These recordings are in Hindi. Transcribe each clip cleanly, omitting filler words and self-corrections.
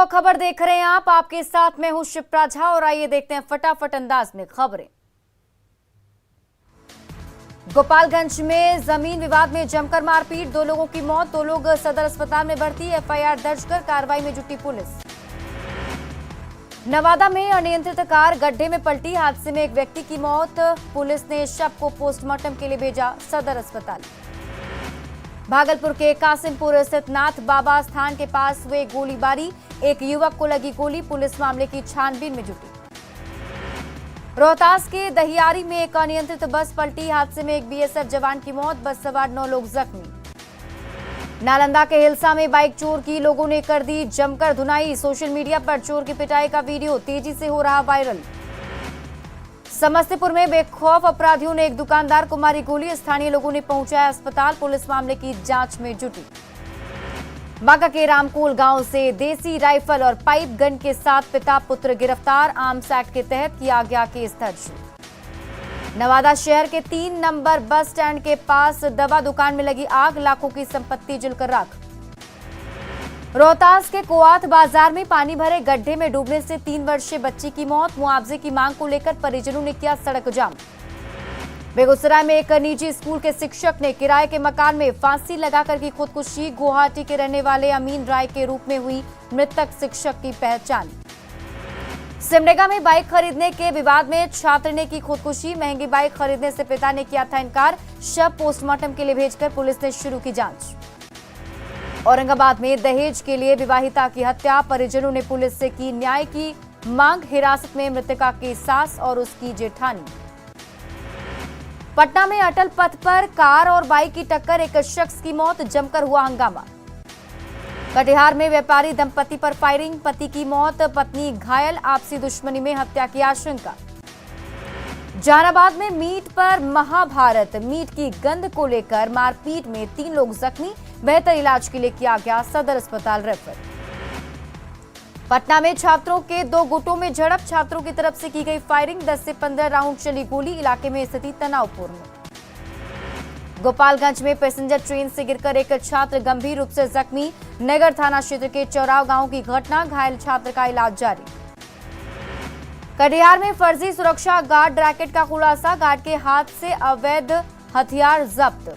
खबर देख रहे हैं आप, आपके साथ मैं हूं शिप्रा झा और आइए देखते हैं फटाफट अंदाज में खबरें। गोपालगंज में जमीन विवाद में जमकर मारपीट, 2 लोगों की मौत, 2 लोग सदर अस्पताल में भर्ती, एफआईआर दर्ज कर कार्रवाई में जुटी पुलिस। नवादा में अनियंत्रित कार गड्ढे में पलटी, हादसे में एक व्यक्ति की मौत, पुलिस ने शव को पोस्टमार्टम के लिए भेजा सदर अस्पताल। भागलपुर के कासिमपुर स्थित नाथ बाबा स्थान के पास हुए गोलीबारी, एक युवक को लगी गोली, पुलिस मामले की छानबीन में जुटी। रोहतास के दहियारी में एक अनियंत्रित बस पलटी, हादसे में एक बीएसएफ जवान की मौत, बस सवार 9 लोग जख्मी। नालंदा के हिलसा में बाइक चोर की लोगों ने कर दी जमकर धुनाई, सोशल मीडिया पर चोर की पिटाई का वीडियो तेजी से हो रहा वायरल। समस्तीपुर में बेखौफ अपराधियों ने एक दुकानदार को मारी गोली, स्थानीय लोगों ने पहुंचाया अस्पताल, पुलिस मामले की जांच में जुटी। बांका के रामकोल गांव से देसी राइफल और पाइप गन के साथ पिता पुत्र गिरफ्तार, आर्म्स एक्ट के तहत किया गया केस दर्ज। नवादा शहर के 3 नंबर बस स्टैंड के पास दवा दुकान में लगी आग, लाखों की संपत्ति जलकर राख। रोहतास के कोआत बाजार में पानी भरे गड्ढे में डूबने से 3 वर्षीय बच्ची की मौत, मुआवजे की मांग को लेकर परिजनों ने किया सड़क जाम। बेगूसराय में एक निजी स्कूल के शिक्षक ने किराए के मकान में फांसी लगाकर की खुदकुशी, गुवाहाटी के रहने वाले अमीन राय के रूप में हुई मृतक शिक्षक की पहचान। सिमडेगा में बाइक खरीदने के विवाद में छात्र ने की खुदकुशी, महंगी बाइक खरीदने से पिता ने किया था इनकार, शव पोस्टमार्टम के लिए भेजकर पुलिस ने शुरू की जांच। औरंगाबाद में दहेज के लिए विवाहिता की हत्या, परिजनों ने पुलिस से की न्याय की मांग, हिरासत में मृतका की सास और उसकी जेठानी। पटना में अटल पथ पर कार और बाइक की टक्कर, एक शख्स की मौत, जमकर हुआ हंगामा। कटिहार में व्यापारी दंपति पर फायरिंग, पति की मौत, पत्नी घायल, आपसी दुश्मनी में हत्या की आशंका। जहानाबाद में मीट पर महाभारत, मीट की गंध को लेकर मारपीट में 3 लोग जख्मी, बेहतर इलाज के लिए किया गया सदर अस्पताल रेफर। पटना में छात्रों के 2 गुटों में झड़प, छात्रों की तरफ से की गई फायरिंग, 10 से 15 राउंड चली गोली, इलाके में स्थिति तनावपूर्ण। गोपालगंज में पैसेंजर ट्रेन से गिरकर एक छात्र गंभीर रूप से जख्मी, नगर थाना क्षेत्र के चौराव गांव की घटना, घायल छात्र का इलाज जारी। कटिहार में फर्जी सुरक्षा गार्ड रैकेट का खुलासा, गार्ड के हाथ से अवैध हथियार जब्त।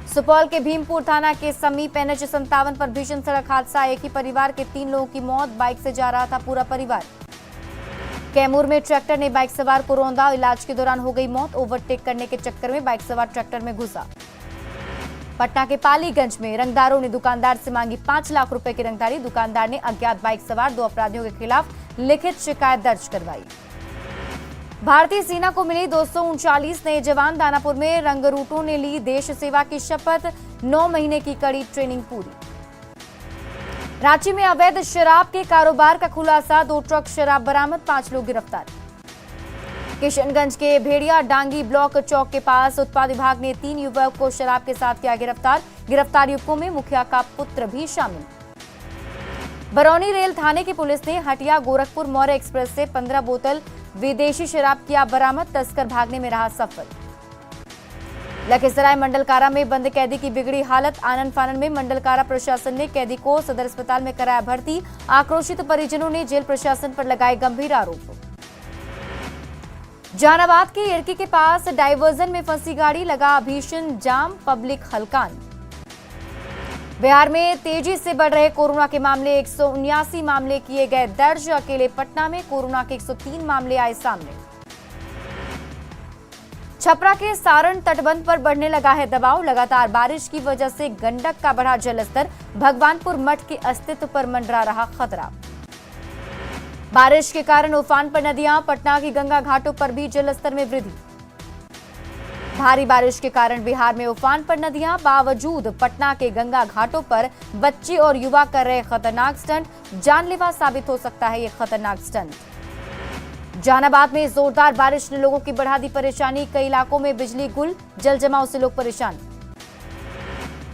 सुपौल के भीमपुर थाना के समीप NH 57 पर भीषण सड़क हादसा, एक ही परिवार के 3 लोगों की मौत, बाइक से जा रहा था पूरा परिवार। कैमूर में ट्रैक्टर ने बाइक सवार को रौंदा, इलाज के दौरान हो गई मौत, ओवरटेक करने के चक्कर में बाइक सवार ट्रैक्टर में घुसा। पटना के पालीगंज में रंगदारों ने दुकानदार से मांगी 5 लाख रुपए की रंगदारी, दुकानदार ने अज्ञात बाइक सवार 2 अपराधियों के खिलाफ लिखित शिकायत दर्ज करवाई। भारतीय सेना को मिली 239 नए जवान, दानापुर में रंगरूटों ने ली देश सेवा की शपथ, 9 महीने की कड़ी ट्रेनिंग पूरी। रांची में अवैध शराब के कारोबार का खुलासा, 2 ट्रक शराब बरामद, 5 लोग गिरफ्तार। किशनगंज के भेड़िया डांगी ब्लॉक चौक के पास उत्पाद विभाग ने 3 युवक को शराब के साथ किया गिरफ्तार, गिरफ्तार युवकों में मुखिया का पुत्र भी शामिल। बरौनी रेल थाने की पुलिस ने हटिया गोरखपुर मौर्य एक्सप्रेस से 15 बोतल विदेशी शराब किया बरामद, तस्कर भागने में रहा सफल। लखीसराय मंडल कारा में बंद कैदी की बिगड़ी हालत, आनन फानन में मंडल कारा प्रशासन ने कैदी को सदर अस्पताल में कराया भर्ती, आक्रोशित परिजनों ने जेल प्रशासन पर लगाए गंभीर आरोप। जहानाबाद के एरकी के पास डायवर्जन में फंसी गाड़ी, लगा भीषण जाम, पब्लिक हलकान। बिहार में तेजी से बढ़ रहे कोरोना के मामले, 179 मामले किए गए दर्ज, अकेले पटना में कोरोना के 103 मामले आए सामने। छपरा के सारण तटबंध पर बढ़ने लगा है दबाव, लगातार बारिश की वजह से गंडक का बढ़ा जलस्तर, भगवानपुर मठ के अस्तित्व पर मंडरा रहा खतरा। बारिश के कारण उफान पर नदियां, पटना की गंगा घाटों पर भी जलस्तर में वृद्धि। भारी बारिश के कारण बिहार में उफान पर नदियां, बावजूद पटना के गंगा घाटों पर बच्चे और युवा कर रहे खतरनाक स्टंट, जानलेवा साबित हो सकता है ये खतरनाक स्टंट। जहानाबाद में जोरदार बारिश ने लोगों की बढ़ा दी परेशानी, कई इलाकों में बिजली गुल, जल जमाव से लोग परेशान।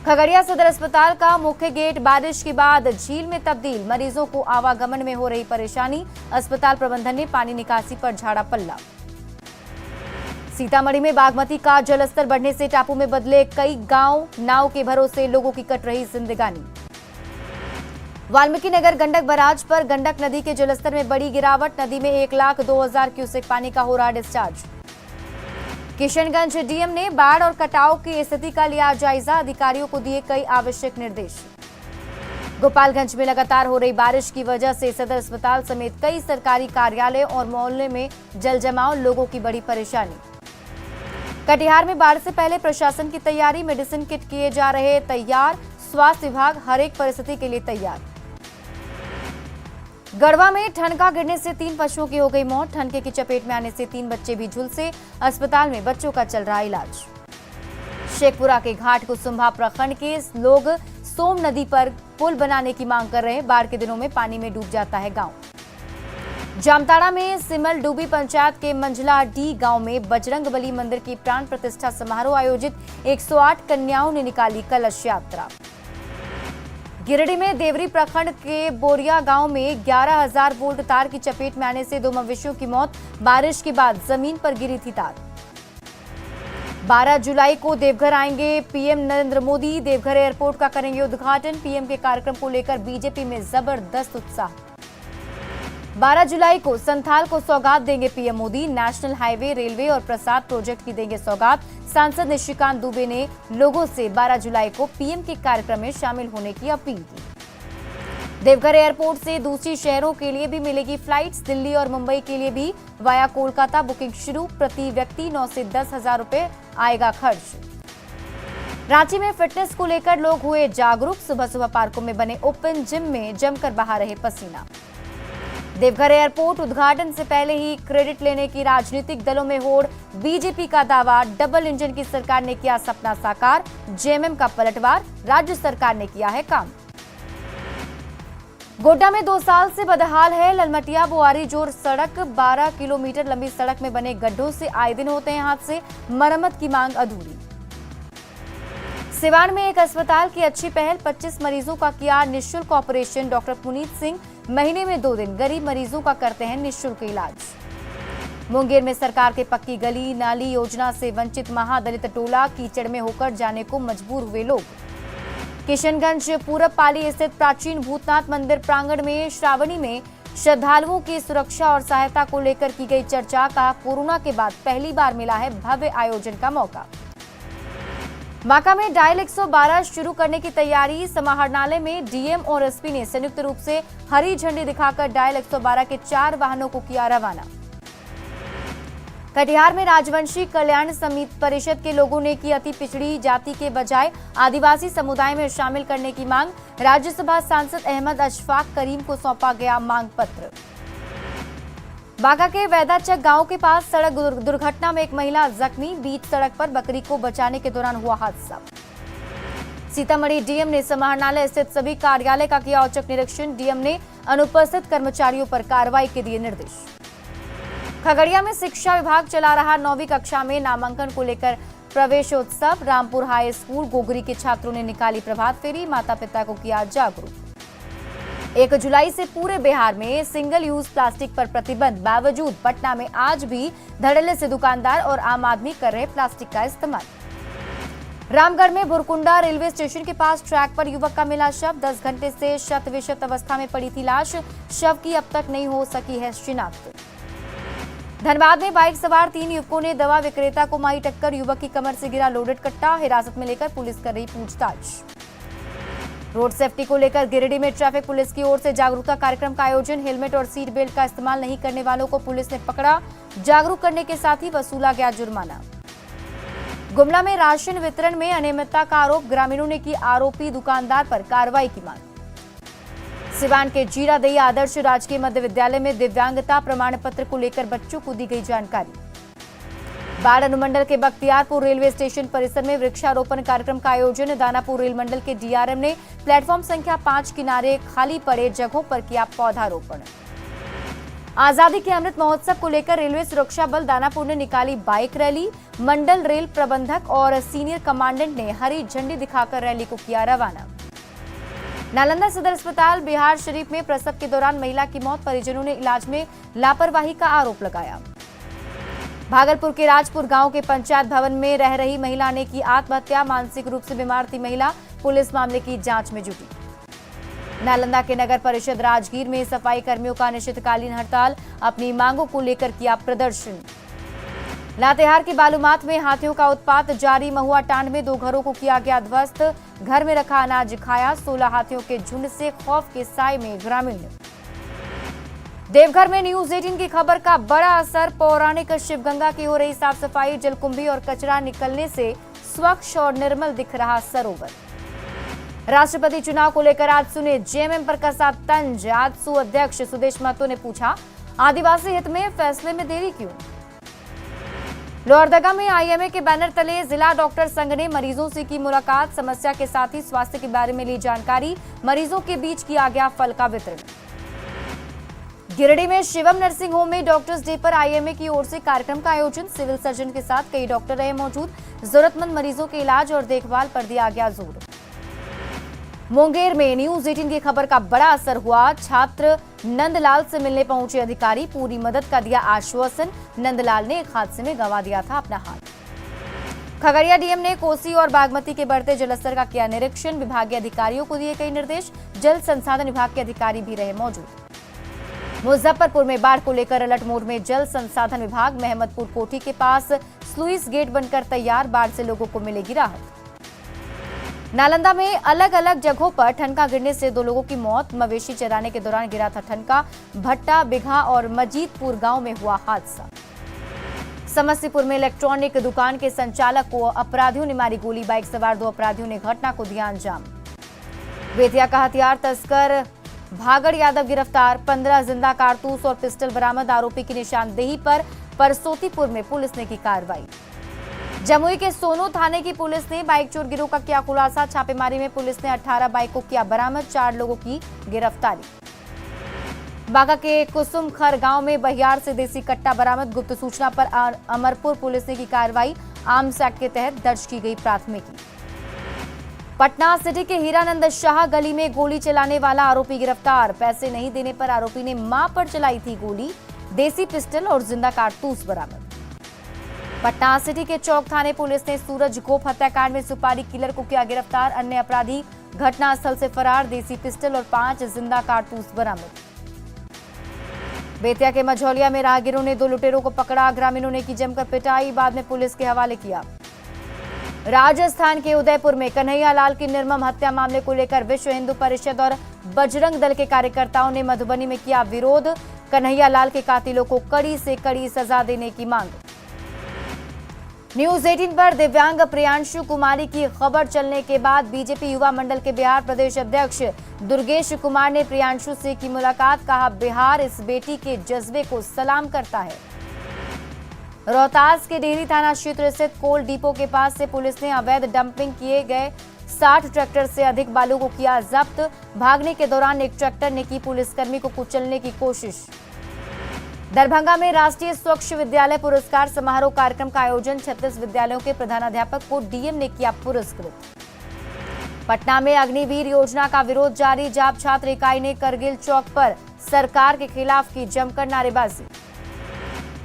खगड़िया सदर अस्पताल का मुख्य गेट बारिश के बाद झील में तब्दील, मरीजों को आवागमन में हो रही परेशानी, अस्पताल प्रबंधन ने पानी निकासी पर झाड़ा पल्ला। सीतामढ़ी में बागमती का जलस्तर बढ़ने से टापू में बदले कई गांव, नाव के भरोसे लोगों की कट रही जिंदगानी। वाल्मीकि नगर गंडक बराज पर गंडक नदी के जलस्तर में बड़ी गिरावट। नदी में 1,02,000 क्यूसेक पानी का हो रहा डिस्चार्ज। किशनगंज डीएम ने बाढ़ और कटाव की स्थिति का लिया जायजा। अधिकारियों को दिए कई आवश्यक निर्देश। गोपालगंज में लगातार हो रही बारिश की वजह से सदर अस्पताल समेत कई सरकारी कार्यालय और मोहल्ले में जल जमाव, लोगों की बड़ी परेशानी। कटिहार में बाढ़ से पहले प्रशासन की तैयारी, मेडिसिन किट किए जा रहे तैयार। स्वास्थ्य विभाग हर एक परिस्थिति के लिए तैयार। गढ़वा में ठनका गिरने से 3 पशुओं की हो गई मौत। ठनके की चपेट में आने से 3 बच्चे भी झुलसे। अस्पताल में बच्चों का चल रहा इलाज। शेखपुरा के घाट कुसुम्भा प्रखंड के लोग सोम नदी पर पुल बनाने की मांग कर रहे हैं। बाढ़ के दिनों में पानी में डूब जाता है गांव। जामताड़ा में सिमल डूबी पंचायत के मंझला डी गांव में बजरंगबली मंदिर की प्राण प्रतिष्ठा समारोह आयोजित। 108 कन्याओं ने निकाली कलश यात्रा। गिरिडीह में देवरी प्रखंड के बोरिया गांव में 11,000 वोल्ट तार की चपेट में आने से 2 मवेशियों की मौत। बारिश के बाद जमीन पर गिरी थी तार। 12 जुलाई को देवघर आएंगे पीएम नरेंद्र मोदी। देवघर एयरपोर्ट का करेंगे उद्घाटन। पीएम के कार्यक्रम को लेकर बीजेपी में जबरदस्त उत्साह। 12 जुलाई को संथाल को सौगात देंगे PM Modi. National highway, railway और प्रसाद प्रोजेक्ट की देंगे सौगात। सांसद निशिकांत दुबे ने लोगों से 12 जुलाई को पीएम के कार्यक्रम में शामिल होने की अपील की। देवघर एयरपोर्ट से दूसरी शहरों के लिए भी मिलेगी फ्लाइट्स। दिल्ली और मुंबई के लिए भी वाया कोलकाता बुकिंग शुरू। प्रति व्यक्ति 9 से 10,000 रुपए आएगा खर्च। रांची में फिटनेस को लेकर लोग हुए जागरूक। सुबह सुबह पार्कों में बने ओपन जिम में जमकर बहा रहे पसीना। देवघर एयरपोर्ट उद्घाटन से पहले ही क्रेडिट लेने की राजनीतिक दलों में होड़। बीजेपी का दावा, डबल इंजन की सरकार ने किया सपना साकार। जेएमएम का पलटवार, राज्य सरकार ने किया है काम। गोड्डा में 2 साल से बदहाल है ललमटिया बुआरी जोर सड़क। 12 किलोमीटर लंबी सड़क में बने गड्ढों से आए दिन होते हैं हादसे। मरम्मत की मांग अधूरी। सिवान में एक अस्पताल की अच्छी पहल। 25 मरीजों का किया निःशुल्क ऑपरेशन। डॉक्टर पुनीत सिंह महीने में 2 दिन गरीब मरीजों का करते हैं निःशुल्क इलाज। मुंगेर में सरकार के पक्की गली नाली योजना से वंचित महादलित टोला। कीचड़ में होकर जाने को मजबूर हुए लोग। किशनगंज पूरब पाली स्थित प्राचीन भूतनाथ मंदिर प्रांगण में श्रावणी में श्रद्धालुओं की सुरक्षा और सहायता को लेकर की गई चर्चा। का कोरोना के बाद पहली बार मिला है भव्य आयोजन का मौका। बांका में डायल 112 शुरू करने की तैयारी। समाहरणालय में डीएम और एसपी ने संयुक्त रूप से हरी झंडी दिखाकर डायल 112 के 4 वाहनों को किया रवाना। कटिहार में राजवंशी कल्याण समिति परिषद के लोगों ने की अति पिछड़ी जाति के बजाय आदिवासी समुदाय में शामिल करने की मांग। राज्यसभा सांसद अहमद अशफाक करीम को सौंपा गया मांग पत्र। बांका के वैदाचक गांव के पास सड़क दुर्घटना में एक महिला जख्मी। बीच सड़क पर बकरी को बचाने के दौरान हुआ हादसा। सीतामढ़ी डीएम ने समाहरणालय स्थित सभी कार्यालय का किया औचक निरीक्षण। डीएम ने अनुपस्थित कर्मचारियों पर कार्रवाई के दिए निर्देश। खगड़िया में शिक्षा विभाग चला रहा 9वीं कक्षा में नामांकन को लेकर प्रवेशोत्सव। रामपुर हाई स्कूल गोगरी के छात्रों ने निकाली प्रभात फेरी। माता पिता को किया जागरूक। 1 जुलाई से पूरे बिहार में सिंगल यूज प्लास्टिक पर प्रतिबंध। बावजूद पटना में आज भी धड़ल्ले से दुकानदार और आम आदमी कर रहे प्लास्टिक का इस्तेमाल। रामगढ़ में भुरकुंडा रेलवे स्टेशन के पास ट्रैक पर युवक का मिला शव। 10 घंटे से शत विशत अवस्था में पड़ी थी लाश। शव की अब तक नहीं हो सकी है शिनाख्त। धनबाद में बाइक सवार 3 युवकों ने दवा विक्रेता को मारी टक्कर। युवक की कमर से गिरा लोडेड कट्टा। हिरासत में लेकर पुलिस कर रही पूछताछ। रोड सेफ्टी को लेकर गिरिडीह में ट्रैफिक पुलिस की ओर से जागरूकता कार्यक्रम का आयोजन। हेलमेट और सीट बेल्ट का इस्तेमाल नहीं करने वालों को पुलिस ने पकड़ा। जागरूक करने के साथ ही वसूला गया जुर्माना। गुमला में राशन वितरण में अनियमितता का आरोप। ग्रामीणों ने की आरोपी दुकानदार पर कार्रवाई की मांग। सिवान के जीरादेई आदर्श राजकीय मध्य विद्यालय में दिव्यांगता प्रमाण पत्र को लेकर बच्चों को दी गई जानकारी। बाढ़ अनुमंडल के बख्तियारपुर रेलवे स्टेशन परिसर में वृक्षारोपण कार्यक्रम का आयोजन। दानापुर रेल मंडल के डीआरएम ने प्लेटफॉर्म संख्या 5 किनारे खाली पड़े जगहों पर किया पौधारोपण। आजादी के अमृत महोत्सव को लेकर रेलवे सुरक्षा बल दानापुर ने निकाली बाइक रैली। मंडल रेल प्रबंधक और सीनियर कमांडेंट ने हरी झंडी दिखाकर रैली को किया रवाना। नालंदा सदर अस्पताल बिहार शरीफ में प्रसव के दौरान महिला की मौत। परिजनों ने इलाज में लापरवाही का आरोप लगाया। भागलपुर के राजपुर गांव के पंचायत भवन में रह रही महिला ने की आत्महत्या। मानसिक रूप से बीमार थी महिला। पुलिस मामले की जांच में जुटी। नालंदा के नगर परिषद राजगीर में सफाई कर्मियों का अनिश्चितकालीन हड़ताल, अपनी मांगों को लेकर किया प्रदर्शन। लातेहार की बालूमाथ में हाथियों का उत्पात जारी, महुआ टांड में 2 घरों को किया गया ध्वस्त, घर में रखा अनाज खाया, 16 हाथियों के झुंड से खौफ के साए में ग्रामीण। देवघर में न्यूज 18 की खबर का बड़ा असर, पौराणिक शिवगंगा की हो रही साफ सफाई, जलकुंभी और कचरा निकलने से स्वच्छ और निर्मल दिख रहा सरोवर। राष्ट्रपति चुनाव को लेकर आज सुने जेएमएम पर कसा तंज, आजसू अध्यक्ष सुदेश महतो ने पूछा, आदिवासी हित में फैसले में देरी क्यों। लोहरदगा में आईएमए के बैनर तले जिला डॉक्टर संघ ने मरीजों से की मुलाकात, समस्या के साथ ही स्वास्थ्य के बारे में ली जानकारी, मरीजों के बीच किया गया फल का वितरण। गिरिडीह में शिवम नर्सिंग होम में डॉक्टर्स डे पर आईएमए की ओर से कार्यक्रम का आयोजन, सिविल सर्जन के साथ कई डॉक्टर रहे मौजूद, जरूरतमंद मरीजों के इलाज और देखभाल पर दिया गया जोर। मुंगेर में न्यूज 18 की खबर का बड़ा असर हुआ, छात्र नंदलाल से मिलने पहुंचे अधिकारी, पूरी मदद का दिया आश्वासन, नंदलाल ने एक हादसे में गंवा दिया था अपना हाथ। खगड़िया डीएम ने कोसी और बागमती के बढ़ते जलस्तर का किया निरीक्षण, विभागीय अधिकारियों को दिए कई निर्देश, जल संसाधन विभाग के अधिकारी भी रहे मौजूद। मुजफ्फरपुर में बाढ़ को लेकर अलर्ट मोड में जल संसाधन विभाग, महमदपुर कोठी के पास स्लुइस गेट बनकर तैयार, बाढ़ से लोगों को मिलेगी राहत। नालंदा में अलग अलग जगहों पर ठनका गिरने से 2 लोगों की मौत, मवेशी चराने के दौरान गिरा था ठनका, भट्टा बिघा और मजीदपुर गांव में हुआ हादसा। समस्तीपुर में इलेक्ट्रॉनिक दुकान के संचालक को अपराधियों ने मारी गोली, बाइक सवार 2 अपराधियों ने घटना को दिया अंजाम। बेतिया का हथियार तस्कर भागड़ यादव गिरफ्तार, 15 जिंदा कारतूस और पिस्टल बरामद, आरोपी की निशानदेही पर परसोतीपुर में पुलिस ने की कार्रवाई। जमुई के सोनो थाने की पुलिस ने बाइक चोर गिरोह का किया खुलासा, छापेमारी में पुलिस ने 18 बाइक को किया बरामद, 4 लोगों की गिरफ्तारी। बांका के कुसुमखर गांव में बहियार से देसी कट्टा बरामद, गुप्त सूचना पर अमरपुर पुलिस ने की कार्रवाई, आर्म्स एक्ट के तहत दर्ज की गई प्राथमिकी। पटना सिटी के हीरानंद शाह गली में गोली चलाने वाला आरोपी गिरफ्तार, पैसे नहीं देने पर आरोपी ने मां पर चलाई थी गोली, देसी पिस्टल और जिंदा कारतूस बरामद। पटना सिटी के चौक थाने पुलिस ने सूरज गोप हत्याकांड में सुपारी किलर को किया गिरफ्तार, अन्य अपराधी घटनास्थल से फरार, देसी पिस्टल और 5 जिंदा कारतूस बरामद। बेतिया के मझौलिया में राहगीरों ने 2 लुटेरों को पकड़ा, ग्रामीणों ने की जमकर पिटाई, बाद में पुलिस के हवाले किया। राजस्थान के उदयपुर में कन्हैया लाल की निर्मम हत्या मामले को लेकर विश्व हिंदू परिषद और बजरंग दल के कार्यकर्ताओं ने मधुबनी में किया विरोध, कन्हैया लाल के कातिलों को कड़ी से कड़ी सजा देने की मांग। न्यूज 18 पर दिव्यांग प्रियांशु कुमारी की खबर चलने के बाद बीजेपी युवा मंडल के बिहार प्रदेश अध्यक्ष दुर्गेश कुमार ने प्रियांशु से की मुलाकात, कहा बिहार इस बेटी के जज्बे को सलाम करता है। रोहतास के डेहरी थाना क्षेत्र स्थित कोल डिपो के पास से पुलिस ने अवैध डंपिंग किए गए 60 ट्रैक्टर से अधिक बालू को किया जब्त, भागने के दौरान एक ट्रैक्टर ने की पुलिसकर्मी को कुचलने की कोशिश। दरभंगा में राष्ट्रीय स्वच्छ विद्यालय पुरस्कार समारोह कार्यक्रम का आयोजन, 36 विद्यालयों के प्रधानाध्यापक को डीएम ने किया पुरस्कृत। पटना में अग्निवीर योजना का विरोध जारी, जाप छात्र इकाई ने करगिल चौक पर सरकार के खिलाफ की जमकर नारेबाजी।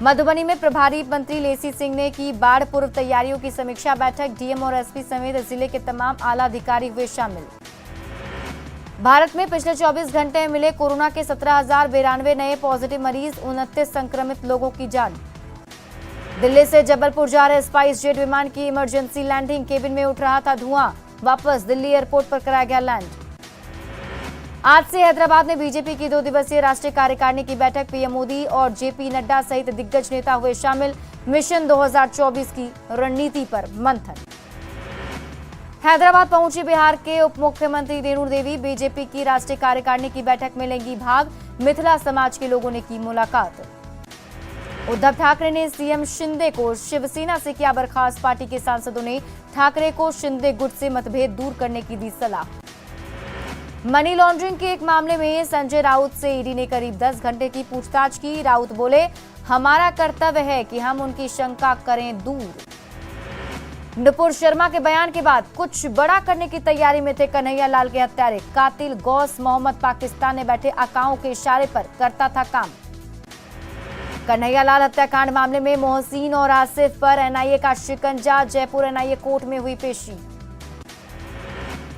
मधुबनी में प्रभारी मंत्री लेसी सिंह ने की बाढ़ पूर्व तैयारियों की समीक्षा बैठक, डीएम और एसपी समेत जिले के तमाम आला अधिकारी हुए शामिल। भारत में पिछले 24 घंटे में मिले कोरोना के 17,092 नए पॉजिटिव मरीज, 29 संक्रमित लोगों की जान। दिल्ली से जबलपुर जा रहे स्पाइस जेट विमान की इमरजेंसी लैंडिंग, केबिन में उठ रहा था धुआं, वापस दिल्ली एयरपोर्ट पर कराया गया लैंड। आज से हैदराबाद में बीजेपी की 2 दिवसीय राष्ट्रीय कार्यकारिणी की बैठक, पीएम मोदी और जेपी नड्डा सहित दिग्गज नेता हुए शामिल, मिशन 2024 की रणनीति पर मंथन। हैदराबाद पहुंची बिहार के उप मुख्यमंत्री रेणु देवी, बीजेपी की राष्ट्रीय कार्यकारिणी की बैठक में लेंगी भाग, मिथिला समाज के लोगों ने की मुलाकात। उद्धव ठाकरे ने सीएम शिंदे को शिवसेना से किया बर्खास्त, पार्टी के सांसदों ने ठाकरे को शिंदे गुट से मतभेद दूर करने की दी सलाह। मनी लॉन्ड्रिंग के एक मामले में संजय राउत से ईडी ने करीब 10 घंटे की पूछताछ की। राउत बोले, हमारा कर्तव्य है कि हम उनकी शंका करें दूर। नुपुर शर्मा के बयान के बाद कुछ बड़ा करने की तैयारी में थे कन्हैया लाल के हत्यारे, कातिल गौस मोहम्मद पाकिस्तान में बैठे आकाओं के इशारे पर करता था काम। कन्हैया लाल हत्याकांड मामले में मोहसिन और आसिफ पर एनआईए का शिकंजा, जयपुर एनआईए कोर्ट में हुई पेशी।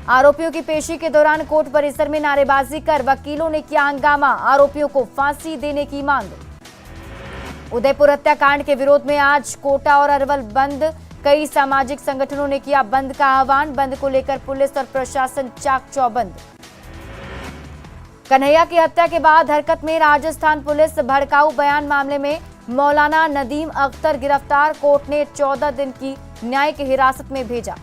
आरोपियों की पेशी के दौरान कोर्ट परिसर में नारेबाजी कर वकीलों ने किया हंगामा, आरोपियों को फांसी देने की मांग। उदयपुर हत्याकांड के विरोध में आज कोटा और अरवल बंद, कई सामाजिक संगठनों ने किया बंद का आह्वान। बंद को लेकर पुलिस और प्रशासन चाक चौबंद। कन्हैया की हत्या के बाद हरकत में राजस्थान पुलिस, भड़काऊ बयान मामले में मौलाना नदीम अख्तर गिरफ्तार, कोर्ट ने 14 दिन की न्यायिक हिरासत में भेजा।